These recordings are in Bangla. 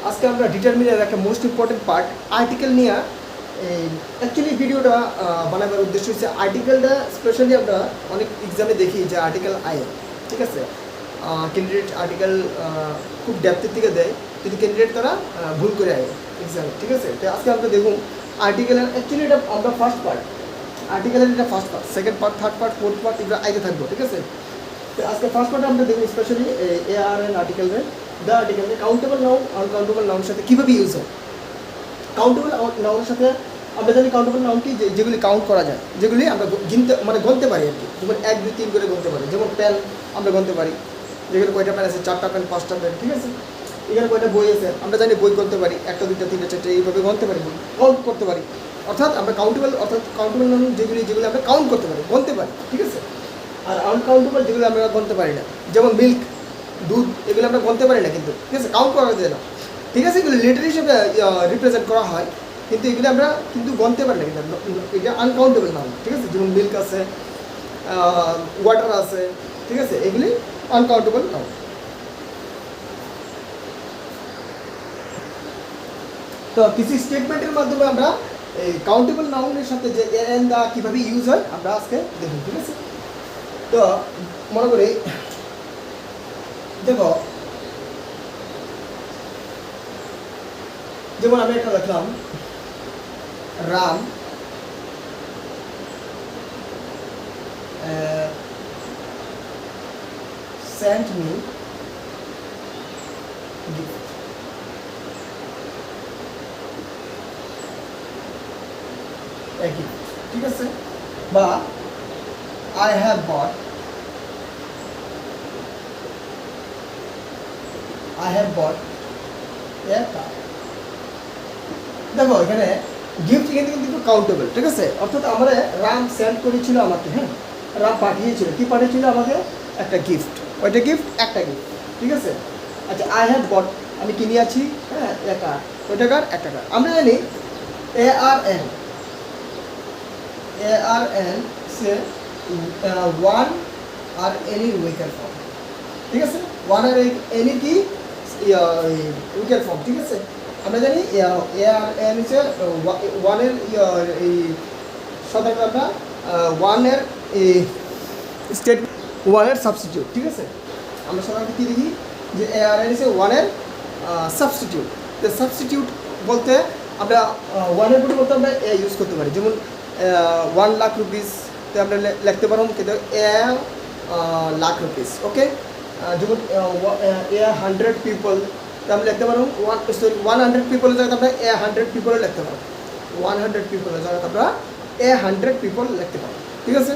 আজকে আমরা ডিটারমিনের একটা মোস্ট ইম্পর্টেন্ট পার্ট আর্টিকেল নিয়ে অ্যাকচুয়ালি ভিডিওটা বানাবার উদ্দেশ্য হচ্ছে আর্টিকেলটা স্পেশালি আমরা অনেক এক্সামে দেখি যে আর্টিকেল আয়ে, ঠিক আছে, ক্যান্ডিডেট আর্টিকেল খুব ডেপথের থেকে দেয় কিন্তু ক্যান্ডিডেট তারা ভুল করে আয় এক্সামে, ঠিক আছে। তো আজকে আমরা দেখুন আর্টিকেলের অ্যাকচুয়ালি এটা আমরা ফার্স্ট পার্ট, আর্টিকেলের এটা first part, second part, third part, fourth part এগুলো আইতে থাকবো, ঠিক আছে। তো আজকে ফার্স্ট পার্টে আমরা দেখব স্পেশালি ARN আর্টিকেলের দ্য আর্টিকেলের কাউন্টেবল নাউন আনকাউন্টেবল নাউনের সাথে কীভাবে ইউজ হয়। কাউন্টেবল নাউনের সাথে আমরা জানি কাউন্টেবল নাউন কি, যেগুলি কাউন্ট করা যায়, যেগুলি আমরা গণতে পারি আর কি, যেমন 1 2 3 করে গণতে পারি। যেমন পেন আমরা গণতে পারি, যেখানে কয়টা পেন আছে, 4টা পেন, 5টা পেন, ঠিক আছে। এখানে কয়টা বই আছে আমরা জানি, বই গণতে পারি, 1টা 2টা 3টা 4টা এইভাবে গণতে পারি, কাউন্ট করতে পারি। অর্থাৎ আমরা কাউন্টেবল নাউন যেগুলি আমরা কাউন্ট করতে পারি, গণতে পারি, ঠিক আছে। আর আনকাউন্টেবল যেগুলো আমরা গণতে পারি না, যেমন মিল্ক, দুধ, এগুলো আমরা গণতে পারি না কিন্তু, ঠিক আছে, কাউন্ট করা যায় না, ঠিক আছে। এগুলো লেটার হিসেবে রিপ্রেজেন্ট করা হয় কিন্তু এগুলো আমরা কিন্তু গণতে পারি না, কিন্তু এটা আনকাউন্টেবল নাউন, ঠিক আছে। যেমন মিল্ক আছে, ওয়াটার আছে, ঠিক আছে, এগুলি আনকাউন্টেবল নাউন। তো কিছু স্টেটমেন্টের মাধ্যমে আমরা এই কাউন্টেবল নাউনের সাথে যে এন দা কীভাবে ইউজ হয় আমরা আজকে দেখুন, ঠিক আছে। তো মনে করি দেখো, যেমন আমি একটা লিখলাম রাম sent me gift, একই, ঠিক আছে। বা I have bought a car। দেখো এখানে গিফট কিন্তু কাউন্টেবল, ঠিক আছে। অর্থাৎ আমরা রাম সেন্ড করেছিল আমাকে, হ্যাঁ, রাম পাঠিয়েছিল, কি পাঠিয়েছিল আমাকে, একটা গিফট, ওইটা গিফট, একটা গিফট, ঠিক আছে। আচ্ছা, আই হ্যাভ বট, আমি কিনে আছি, হ্যাঁ, একা, ওইটা কার, একটা কার। আমরা জানি ARN সে ওয়ান আর এনি উইকার ফর্ম, ঠিক আছে। ওয়ান আর এনি কি উইকার ফর্ম, ঠিক আছে। আমরা জানি ARN হচ্ছে ওয়ানের এই সাধারণত আমরা ওয়ানের স্টেট ওয়ানের সাবস্টিটিউট, ঠিক আছে। আমরা সাধারণত কী দেখি যে ARN হচ্ছে ওয়ানের সাবস্টিটিউট। তো সাবস্টিটিউট বলতে আমরা ওয়ানের পরিবর্তে আমরা ইউজ করতে পারি। যেমন 1 লাখ রুপিস তো আমরা লিখতে পারবো কিন্তু লাখ রুপিস, ওকে। যেমন 100 পিপল তো আমরা লিখতে পারবো 100 পিপলের জায়গায় আমরা 100 পিপলও লিখতে পারবো, 100 পিপলের জায়গায় আমরা 100 পিপল লিখতে পারবো, ঠিক আছে।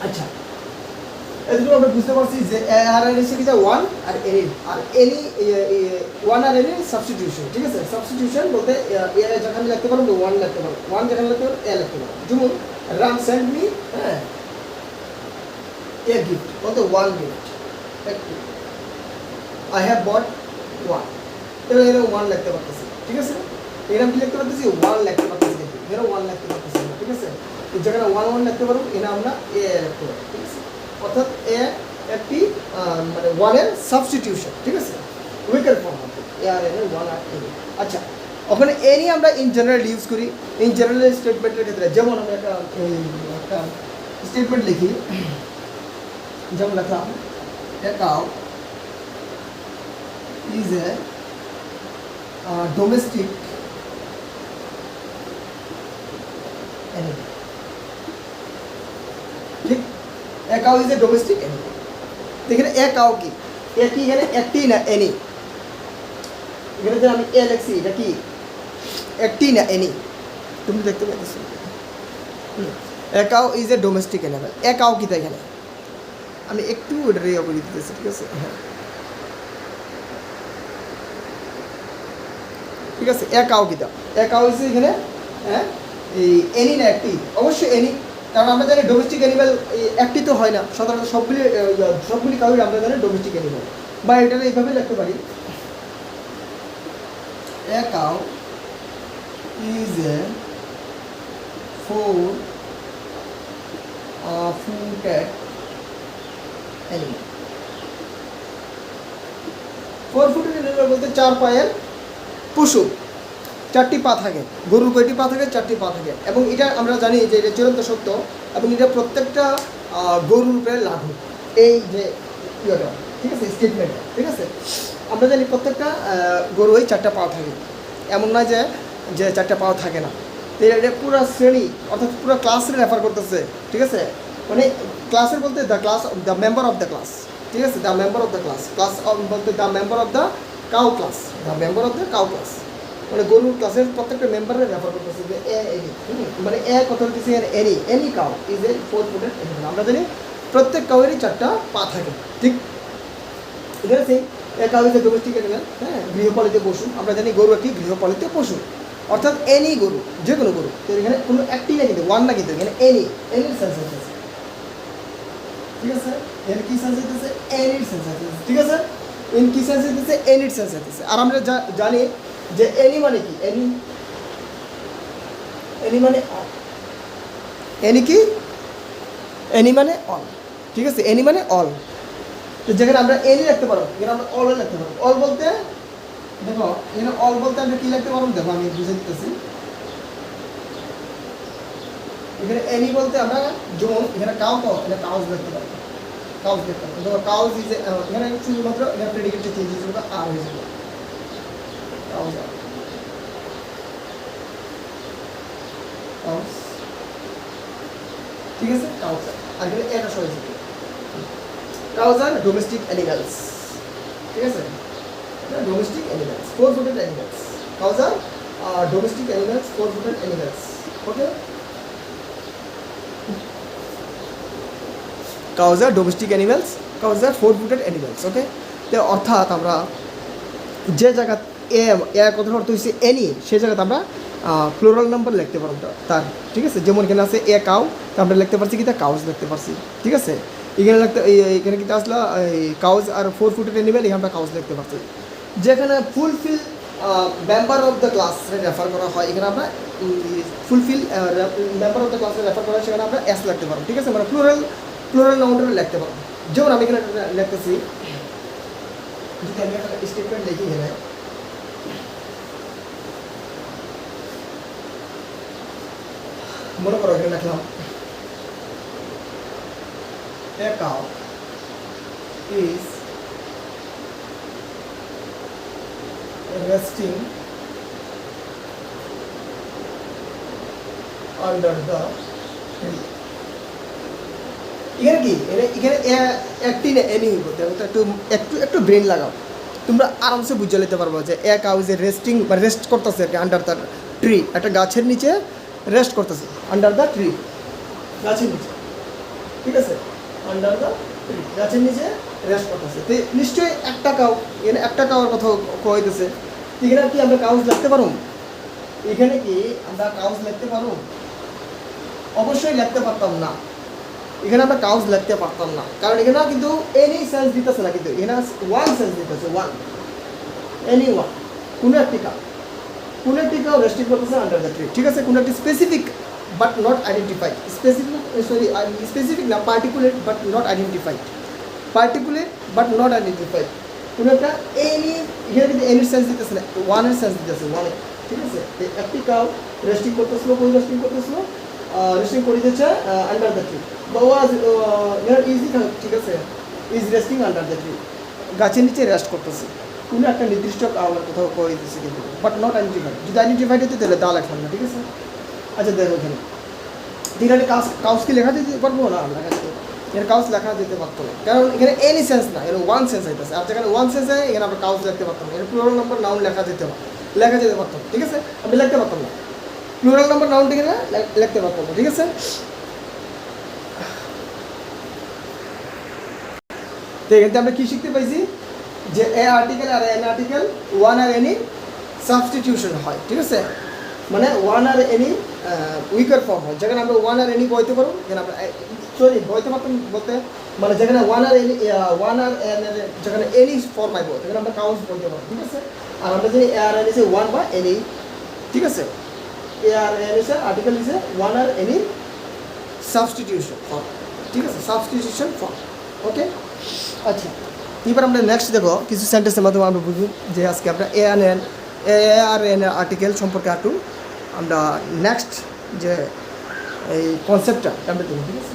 আচ্ছা, এগুলো আমরা বুঝতে পারছি যে ARN এসে কিনা ওয়ান আর এনি ওয়ান আর এনি সাবস্টিটিউশন, ঠিক আছে। সাবস্টিটিউশন বলতে যেখানে লিখতে পারবো ওয়ান লিখতে পারবো, ওয়ান যেখানে লিখতে পারবো লিখতে পারবো। যেমন রাম সেন্ড মি, হ্যাঁ, এ গিফট বলতে one gift, I have bought one, এবার এরা ওয়ান লিখতে পারতেছি, ঠিক আছে। এরকম কি লিখতে পারতেছি, ওয়ান লিখতে পারতেছি, কিন্তু এরা ওয়ান লিখতে পারতেছি না, ঠিক আছে। যেখানে ওয়ান লিখতে পারবো এরা আমরা লিখতে পারবো, ঠিক আছে। অর্থাৎ একটি মানে ওয়ানের সাবস্টিটিউশন, ঠিক আছে, উইকার ফর্ম হবে ARN ওয়ান আর এনি। আচ্ছা, ওখানে এনি আমরা ইন জেনারেল ইউজ করি, ইন জেনারেল স্টেটমেন্টের ক্ষেত্রে। যেমন আমি একটা স্টেটমেন্ট লিখি, যেমন লিখলাম a cow is a domestic animal, ঠিক। A cow is a domestic animal। এখানে a cow কি, কি এখানে একটি না এনি, এখানে যে আমি এ লিখছি এটা কি একটি না এনি, তুমি দেখতে পাচ্ছ। A cow is a domestic animal, a cow কি তাই এখানে আমি একটু এটা রে করে দিতেছি, ঠিক আছে, হ্যাঁ, ঠিক আছে। A cow কি তা, A cow is এখানে, হ্যাঁ, এই এনি না একটি, অবশ্যই এনি, কারণ আমরা জানি ডোমেস্টিক অ্যানিমাল একটি তো হয় না, সাধারণত সবগুলি কাউই আমরা জানি ডোমেস্টিক অ্যানিমাল। বা এটা এইভাবে লিখতে পারি, A cow is a four-footed animal। 4 footed animal বলতে 4 পায়ের পশু, 4টি পা থাকে। গরুর কয়টি পা থাকে? 4টি পা থাকে। এবং এটা আমরা জানি যে এটা চিরন্ত সত্য, এবং এটা প্রত্যেকটা গরুর উপরে লাগু, এই যে ইয়েটা, ঠিক আছে, স্টেটমেন্টটা, ঠিক আছে। আমরা জানি প্রত্যেকটা গরুই 4টা পা থাকে, এমন নয় যে 4টা পাও থাকে না। তো এটা পুরো শ্রেণী অর্থাৎ পুরো ক্লাসের রেফার করতেছে, ঠিক আছে। মানে ক্লাসের বলতে the member of the class, ঠিক আছে, the member of the class, class বলতে the member of the cow class, the member of the cow class, মানে গরুর ক্লাসের প্রত্যেকটা মেম্বারের রেফার করতেছে যে এনি, মানে কথা হচ্ছে any cow is a 4 footed animal. আমরা জানি প্রত্যেক কাউয়েরই 4টা পা থাকে, ঠিক এখানে সেই cow is a domestic animal, হ্যাঁ, গৃহপালিত পশু। আমরা জানি গরু একটি গৃহপালিত পশু, অর্থাৎ এনি গরু, যে কোনো গরু। তো এখানে কোনো একটি না, কিন্তু ওয়ান না, কিন্তু এখানে এনির সেন্স হইতেছে, ঠিক আছে। এর কি সেন্স হইতেছে? এনির সেন্স হইতেছে, ঠিক আছে। এন কি সেন্স হইতেছে? এনির সেন্স হইতেছে। আর আমরা জানি যে এনি মানে কি? এনি মানে অল। এনি কি? এনি মানে অল, ঠিক আছে। এনি মানে অল। তো যেখানে আমরা এনি লিখতে পারবো, এখানে আমরা অলও লিখতে পারবো। অল বলতে দেখো, এখানে অল বলতে আমরা কি লিখতে পারবো? দেখো আমি বুঝে দিতেছি। এখানে এনি বলতে আমরা যেমন এখানে এটা কাউজ লিখতে পারবো, কাউজ লিখতে পারবো। দেখো কাউজ ইজ এখানে শুধুমাত্র এখানে প্রেডিকেটটা চেঞ্জ হয়ে যাবে, আর হয়ে যাবে কাউজ, কাউজ, ঠিক আছে, কাউজ। আর এখানে এটা সহজ হবে, কাউজ আর ডোমেস্টিক অ্যানিমালস, ঠিক আছে। Domestic animals, 4 footed animals. Cows আর domestic animals, 4 footed animals, okay. Cows আর ডোমেস্টিক অ্যানিমালস, কাউজ আর 4 ফুটেড অ্যানিমালস, ওকে। তো অর্থাৎ আমরা যে জায়গা কথার অর্থ হচ্ছে এনি, সেই জায়গাতে আমরা প্লুরাল নাম্বার লিখতে পারবো তার, ঠিক আছে। যেমন এখানে আছে এ কাউ, তা আমরা লিখতে পারছি কি? তা কাউজ লিখতে পারছি, ঠিক আছে। এখানে এখানে কিন্তু আসলে কাউজ আর 4 ফুটেড অ্যানিমাল, এখানে আমরা কাউজ লিখতে পারছি। যেখানে fulfil member of the class refer করা হয়, এখানে আমরা fulfil member of the class refer করা হয়, সেখানে আমরা এস লিখতে পারবো, ঠিক আছে। মানে প্লুরাল নাউনটা লিখতে পারবো। যেমন আমি এখানে লিখতেছি, যদি আমি একটা স্টেটমেন্ট লিখি, এখানে মনে করো এখানে লিখলাম a cow is resting under the tree। এখানে কি? এখানে একটি না এনি হইব, একটু একটু একটু ব্রেন লাগাও, তোমরা আরামসে বুঝে নিতে পারবো যে এক কাউ যে রেস্টিং বা রেস্ট করতেছে আর কি আন্ডার দ্য ট্রি, একটা গাছের নিচে রেস্ট করতেছে, আন্ডার দ্য ট্রি, গাছের নিচে, ঠিক আছে, আন্ডার দ্য ট্রি, গাছের নিচে রেস্ট করতেছে। তো নিশ্চয়ই একটা কাউ, এখানে একটা কাউর কথা কইতেছে। এখানে কি আমরা কাউজ লিখতে পারো? এখানে কি আমরা কাউজ লিখতে পারো? অবশ্যই লিখতে পারতাম না, এখানে আমরা কাউজ লিখতে পারতাম না, কারণ এখানে কিন্তু এনি সেন্স দিতেছে না, কিন্তু এখানে ওয়ান সেন্স দিতেছে, ওয়ান, এনি ওয়ান, কোনো একটি কাউ রেস্টিং করতেছে আন্ডার দ্য ট্রি, ঠিক আছে। কোনো একটি specific but not identified, specific না, পার্টিকুলার বাট নট আইডেন্টিফাইড, কোনো একটা এনি, এখানে কিন্তু এনির সেন্স দিতেছে না, ওয়ানের সেন্স দিতেছে, ওয়ানে, ঠিক আছে। একটি কাউ রেস্টিং করতেছিল, কোন রেস্টিং করতেছিল? রেস্টিং করে দিচ্ছে আন্ডার দ্য ট্রি, বা ওয়াজ ইজি, ঠিক আছে, is resting under the tree, গাছের নিচে রেস্ট করতেছে। কোনো একটা নির্দিষ্ট কাউন্টার কোথাও করে দিচ্ছে, কিন্তু বাট নট আইডেন্টিফাইড। যদি আইডেন্টিফাইড হতো তাহলে তা লেখলাম না, ঠিক আছে। আচ্ছা দেখো এখানে এখানে কাউস কি লেখা দিতে পারবো না? লেখা দিতে পারবো, এখানে কাউস লেখা দিতে পারতো না, কারণ এখানে এনি সেন্স না, এখানে ওয়ান সেন্স হইতেছে। আর যেখানে ওয়ান সেন্স হয় এখানে আমরা কাউস লিখতে পারতাম না, এখানে প্লুরাল নাম্বার নাউন লেখা যেতে পারতো, ঠিক আছে। আমি লিখতে পারতাম না, প্লুরাল নাম্বার নাউনটা এখানে লিখতে পারতাম না, ঠিক আছে। তো এখানে আমরা কি শিখতে পাইছি? যে এ আর্টিকেল আর এন আর্টিকেল, ওয়ান আর এনি সাবস্টিটিউশন হয়, ঠিক আছে। মানে ওয়ান আর এনি উইকার ফর্ম হয়, যেখানে আমরা ওয়ান আর এনি বইতে পারবো, যেখানে আমরা বইতে পারতাম বলতে, মানে যেখানে ওয়ান আর এন যেখানে এনি ফর্ম আইব, যেখানে আমরা কাউন্স বইতে পারবো, ঠিক আছে। আর আমরা জানি এ আর এন ইসে ওয়ান বা এনি, ঠিক আছে। এ আর এন ইসে আর্টিকেল ইসে ওয়ান আর এনি সাবস্টিটিউশন ফর্ম, ঠিক আছে, সাবস্টিটিউশন ফর্ম, ওকে। আচ্ছা, এবার আমরা নেক্সট দেখো কিছু সেন্টেন্সের মাধ্যমে আমরা বুঝব যে আজকে আমরা ARN আর্টিকেল সম্পর্কে একটু আমরা নেক্সট যে এই কনসেপ্টটা আমরা দেখব, ঠিক আছে।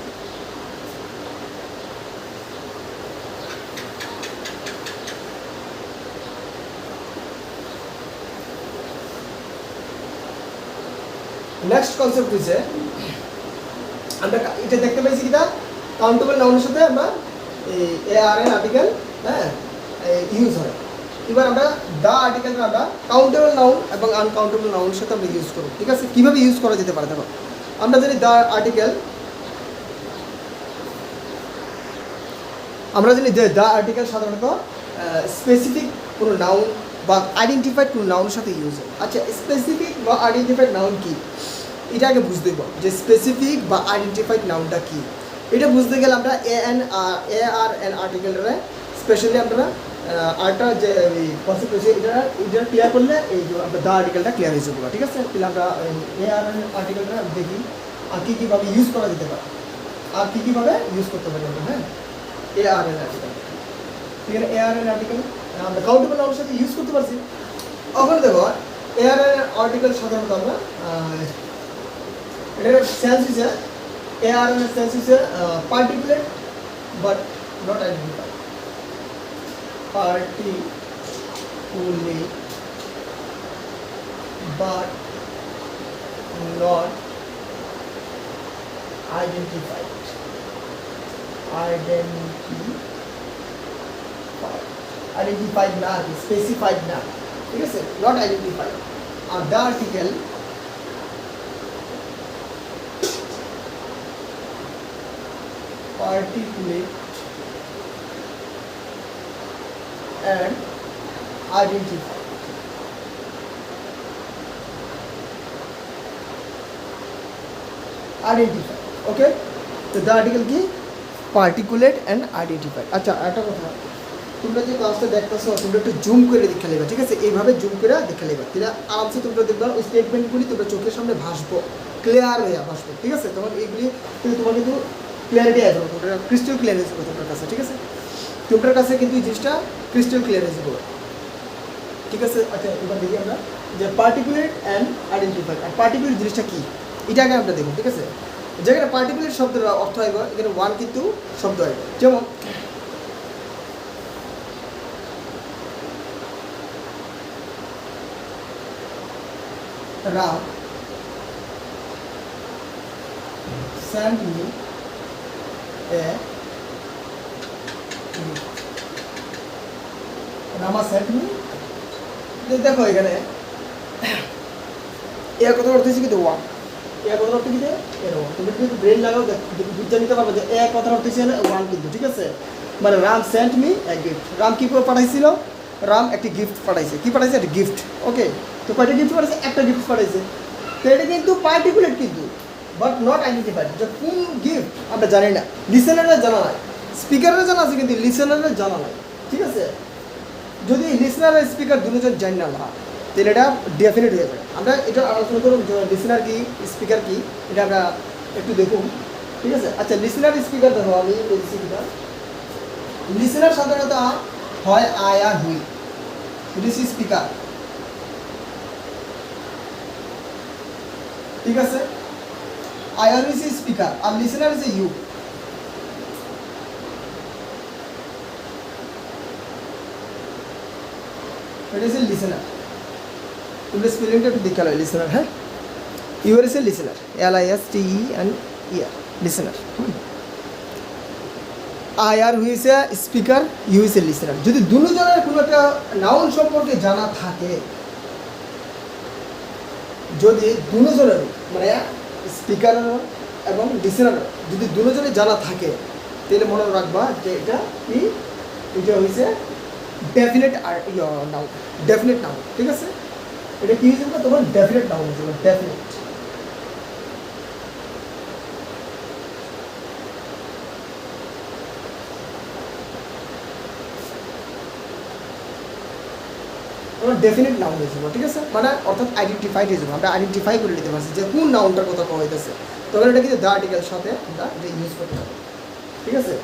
নেক্সট কনসেপ্ট হচ্ছে আমরা এটা দেখতে পাইছি কিনা কাউন্টেবল নাউনের সাথে আমরা এই ARN আর্টিকেল হ্যাঁ ইউজ হয়। এবার আমরা দা আর্টিকেলটা আমরা কাউন্টেবল নাউন এবং আনকাউন্টেবল নাউনের সাথে আমরা ইউজ করব, ঠিক আছে। কীভাবে ইউজ করা যেতে পারে দেখো, আমরা জানি দা আর্টিকেল, আমরা জানি যে দা আর্টিকেল সাধারণত স্পেসিফিক কোনো নাউন বা আইডেন্টিফাইড কোনো নাউনের সাথে ইউজ হয়। আচ্ছা, স্পেসিফিক বা আইডেন্টিফাইড নাউন কি এটা আগে বুঝতে দেব যে স্পেসিফিক বা আইডেন্টিফাইড নাউনটা কি। এটা বুঝতে গেলে আমরা ARN আর্টিকেলটা স্পেশালি আমরা আরটা যে কনসেপ্ট হচ্ছে এটা ক্লিয়ার করলে এই যে আমরা দা আর্টিকেলটা ক্লিয়ার হয়ে যাবে, ঠিক আছে। তাহলে আমরা ARN আর্টিকেলটা দেখি আর কীভাবে ইউজ করা যেতে পারে আর কীভাবে ইউজ করতে পারি আমরা। হ্যাঁ, ARN আর্টিকেল, ঠিক আছে। ARN আর্টিকেল আমরা কাউন্টেবল নাউনের সাথে ইউজ করতে পারছি। ওখানে দেখো ARN আর্টিকেল সাধারণত আমরা এটার সেন্স হিসেবে ARN এর সেন্স হিসেবে particulate but not identified, particularly but not identified না, স্পেসিফাইড না, ঠিক আছে, not identified. Are the article particulate and identify, ওকে। তো দ্য আর্টিকেল কি পার্টিকুলেট অ্যান্ড আইডেন্টিফাইড। আচ্ছা, একটা কথা, তোমরা যে ক্লাসটা দেখতেছো তোমরা একটু জুম করে দেখে নেবে, ঠিক আছে। এইভাবে জুম করে দেখে নেবে, তাহলে আরামসে তোমরা দেখবা ওই স্টেটমেন্টগুলি তোমরা চোখের সামনে ভাসবো, ক্লিয়ার হয়ে ভাসবো, ঠিক আছে। তখন এইগুলি কিন্তু তোমার কিন্তু ক্লিয়ারিটি আসবে, তোমরা ক্রিস্টাল ক্লিয়ার হয়ে যাবে তোমার কাছে, ঠিক আছে। তোমার কাছে কিন্তু এই জিনিসটা ক্রিস্টাল ক্লিয়ার হয়ে যাবে, ঠিক আছে। আচ্ছা, এবার দেখি আমরা যে পার্টিকুলেট অ্যান্ড আইডেন্টিফাইড। আর পার্টিকুলার জিনিসটা কি এটা আগে আমরা দেখব, ঠিক আছে। যেখানে পার্টিকুলার শব্দের অর্থ হইব এখানে ওয়ান কিন্তু শব্দ হইব, যেমন Ram sent me a Rama sent me, দেখো এখানে এর কথা অর্থ হচ্ছে কিন্তু ওয়ান, এর কথা অর্থ কিন্তু এরকম। তুমি কিন্তু ব্রেন লাগাও বুঝতে নিতে পারবে যে এর কথা অর্থ হচ্ছে ওয়ান কিন্তু, ঠিক আছে। মানে Ram sent me a gift, Ram কী করে পাঠাইছিল, রাম একটি গিফট পাঠাইছে, কি পাঠাইছে, একটা গিফট, ওকে। তো কয়টা গিফট পাঠাইছে, একটা গিফট পাঠাইছে। তো এটা কিন্তু পার্টিকুলার কিন্তু বাট নট আইডেন্টিফাইড, যে কোন গিফট আমরা জানি না, লিসেনাররা জানা নাই, স্পিকাররা জানা আছে কিন্তু লিসেনাররা জানা নাই, ঠিক আছে। যদি লিসেনার আর স্পিকার দুজন জানি না তাহলে এটা ডেফিনেট হয়ে যাবে। আমরা এটা আলোচনা করব যে লিসেনার কি স্পিকার কি, এটা আমরা একটু দেখুন, ঠিক আছে। আচ্ছা, লিসেনার স্পিকার দেখো, আমি বলছি কিনা, লিসেনার সাধারণত হয় I R Hui, this is speaker, ঠিক আছে। I R Hui is speaker R listener is a you, it is a listener. তোমরা স্পেলিংটা একটু দেখে নাও, লিসেনার, হ্যাঁ, your is A listener, LISTENER, listener. I R Hui is A speaker, you is A listener. যদি দুজনের কোনো একটা নাউন সম্পর্কে জানা থাকে, যদি দুজনের মানে স্পিকার এবং লিসেনার যদি দুজনের জানা থাকে, তাহলে মনে রাখবা যে এটা কি, এটা হয়েছে ডেফিনেট আর নাউন, ডেফিনেট নাউন, ঠিক আছে। এটা কি হয়েছে তোমার ডেফিনেট নাউন হয়েছে, ডেফিনেট। তোমার ডেফিনেট নাউন হয়েছে, ঠিক আছে। মানে অর্থাৎ আইডেন্টিফাইড হয়ে যাবে, আমরা আইডেন্টিফাই করে নিতে পারছি যে কোন নাউনটার কথা কওয়া হইতেছে, তখন এটা কিন্তু দ্য আর্টিকেলের সাথে আমরা এটা ইউজ করতে হবে, ঠিক আছে।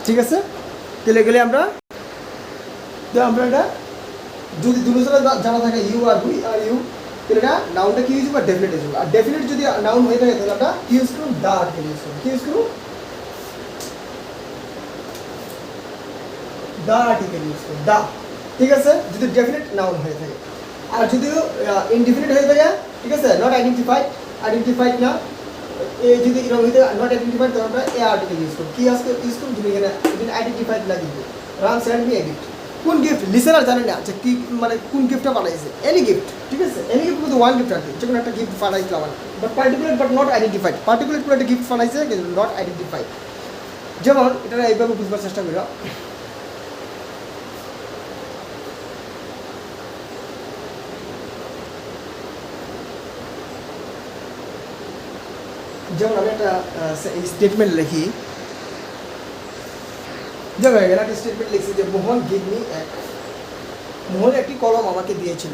ঠিক আছে, তাহলে গেলে আমরা এটা যদি দুটো জানা থাকে you R Hui are you, তাহলে এটা নাউনটা কি ইউজ বা ডেফিনেট ইউজ, আর ডেফিনেট যদি নাউন হয়ে থাকে তাহলে আমরা কি ইউজ করুন, দা আর্টিকেল ইউজ করুন। কি ইউজ করুন, দা আর্টিকেল ইউজ করুন, দা। ঠিক আছে, যদি ডেফিনেট নাউন হয়ে থাকে। আর যদি ইনডিফিনিট হয়ে থাকে, ঠিক আছে, নট আইডেন্টিফাইড না, যদি এরকম হইতে নট আইডেন্টিফাইড তখন আমরা এ আর্টিকেল ইউজ করুন। কি ইউজ করুন, তুমি এখানে আইডেন্টিফাইড না কিন্তু run send me a gift. কোন গিফট লিসেনার জানে না যে কি মানে কোন গিফটটা পাঠাইছে, এনি গিফট। ঠিক আছে, এনি গিফট কিন্তু ওয়ান গিফট আছে, যে কোনো একটা গিফট পাঠাইছিল আমার, but particular but not identified. Particular কোনো একটা গিফট পাঠাইছে কিন্তু নট আইডেন্টিফাইড। যেমন এটা এইভাবে বুঝবার চেষ্টা করি। যেমন আমি একটা স্টেটমেন্ট লিখি, যেমন এখানে একটা স্টেটমেন্ট লিখছি যে মোহন গিভ মি মোহন একটি কলম আমাকে দিয়েছিল।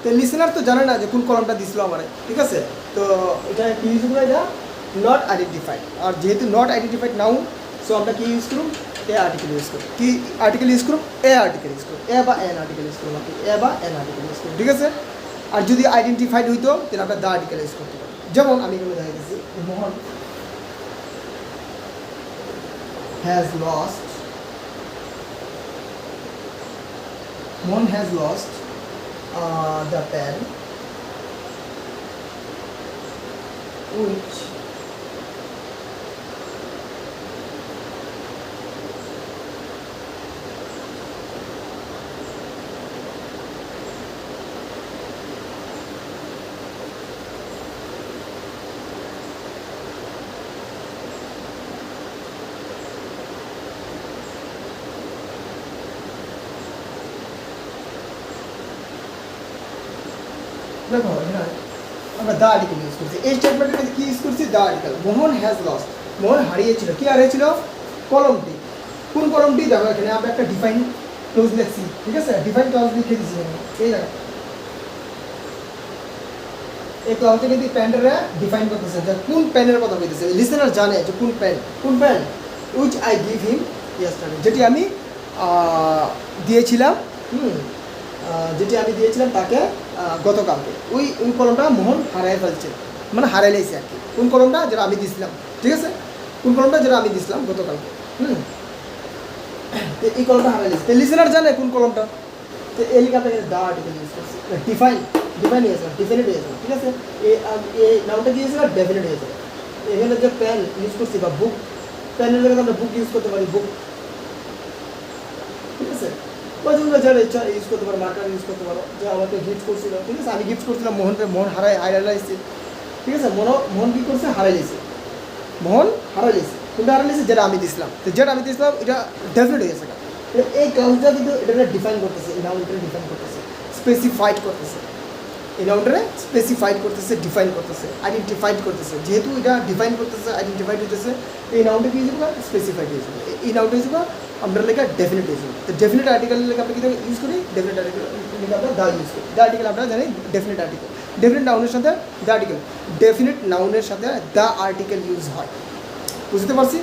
তো লিসেনার তো জানে না যে কোন কলমটা দিছিল আমার, ঠিক আছে। তো এটা কি ইউজ করবো, এটা নট আইডেন্টিফাইড। আর যেহেতু নট আইডেন্টিফাইড নাউন, সো আমরা কি ইউজ করুন, এ আর্টিকেল ইউজ করুন। কি আর্টিকেল ইউজ করুন, এ আর্টিকেল ইউজ করুন, এ বা এন আর্টিকেল ইউজ করুন, এ বা এন আর্টিকেল ইউজ করুন। ঠিক আছে, আর যদি আইডেন্টিফাইড হইতো তাহলে আমরা দা আর্টিকেল ইউজ করতে পারি। যেমন আমি এখানে দেখা দিচ্ছি মোহন has lost the pen which দেখো আমরা দা আর্টিকেল ইউজ করছি। এই স্টেটমেন্টে কি ইউজ করছি, দা আর্টিকেল। মোহন হ্যাজ লস্ট, মোহন হারিয়েছিল। কি হারিয়েছিল, কলমটি। কোন কলমটি, দেখো এখানে আমরা একটা ডিফাইন ক্লোজ লিখছি। ঠিক আছে, ডিফাইন ক্লোজ লিখে দিচ্ছি এই জায়গায়। এই ক্লাউজে কিন্তু প্যানটা ডিফাইন করতেছে যে কোন প্যানের কথা বলতেছে। লিসেনার জানে যে কোন pan which I give him yesterday, যেটি আমি দিয়েছিলাম তাকে গতকালকে। ওই কলমটা মোহন হারাই ফেলছে, মানে হারাই লাইছে আর কি। কোন কলমটা, যেটা আমি দিয়েছিলাম। ঠিক আছে, কোন কলমটা যেটা আমি দিয়েছিলাম গতকালকে। তো এই কলমটা হারাই লাইছে, লিসেনার জানে কোন কলমটা। তো এই লিখাটা দা আর্টিকেল ইউজ করছি। ডিফাইন হয়েছে, ডেফিনেট হয়েছে। ঠিক আছে, এই নামটা কি হয়েছে, ডেফিনেট হয়েছে। এখানে যে পেন ইউজ করছি বা বুক, পেনের জায়গায় আমরা বুক ইউজ করতে পারি, বুক। ঠিক আছে, বা যেগুলো যারা ইচ্ছা ইউজ করতে পারো, মার্কার ইউজ করতে পারো। যে আমাকে গিফট করছিল, ঠিক আছে, আমি গিফট করছিলাম মোহন হারাইছে। ঠিক আছে, মোহন কী করছে, মোহন হারাইছে। কোনটা হারাইছে, যেটা আমি দিয়েছিলাম। তো যেটা আমি দিয়েছিলাম এটা ডেফিনেট হয়েছে। এই ক্লাউজটা কিন্তু এটা ডিফাইন করতেছে, এই নাউনটা ডিফাইন করতেছে, স্পেসিফাইড করতেছে। এই নাউনটা স্পেসিফাইড করতেছে, ডিফাইন করতেছে, আইডেন্টিফাইড করতেছে। যেহেতু এটা ডিফাইন করতেছে, আইডেন্টিফাইড হতেছে, এই নাউনটা কি হিসেবে স্পেসিফাইড হিসেবে, এই নাউনটা হিসেবে আমরা লেখা ডেফিনেট হিসেবে। তো ডেফিনেট আর্টিকেল লেখা আমরা কি ইউজ করি, ডেফিনেট আর্টিকেল লেখা আমরা দা ইউজ করি। দা আর্টিকেল আমরা জানি ডেফিনেট আর্টিকেল। ডেফিনেট নাউনের সাথে দা আর্টিকেল, ডেফিনেট নাউনের সাথে দা আর্টিকেল ইউজ হয়। বুঝতে পারছি।